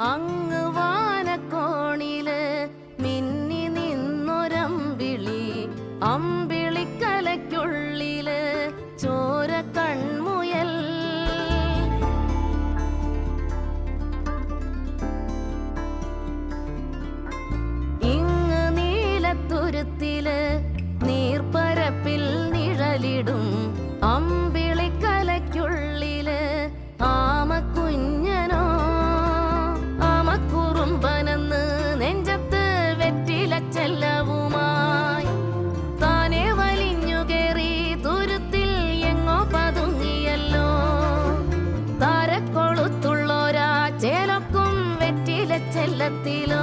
അങ്ങ് വാനക്കോണില് മിന്നി നിന്നൊരമ്പിളി, അമ്പിളിക്കലയ്ക്കുള്ളില് ചോര കൺമുയൽ. ഇങ്ങ് നീലത്തുരുത്തില് നീർപ്പരപ്പിൽ നിഴലിടും അമ്പിളിക്കലയ്ക്കുള്ളില് ആമക്കുഞ്ഞനോ. ആമക്കുറുമ്പനെന്ന് നെഞ്ചത്ത് വെറ്റിലച്ചെല്ലവുമായി താനെ വലിഞ്ഞു കേറി തുരുത്തിൽ എങ്ങോ പതുങ്ങിയല്ലോ. താരക്കൊളുത്തുള്ളോരാ ചേലക്കും വെറ്റിലച്ചെല്ലത്തിലോ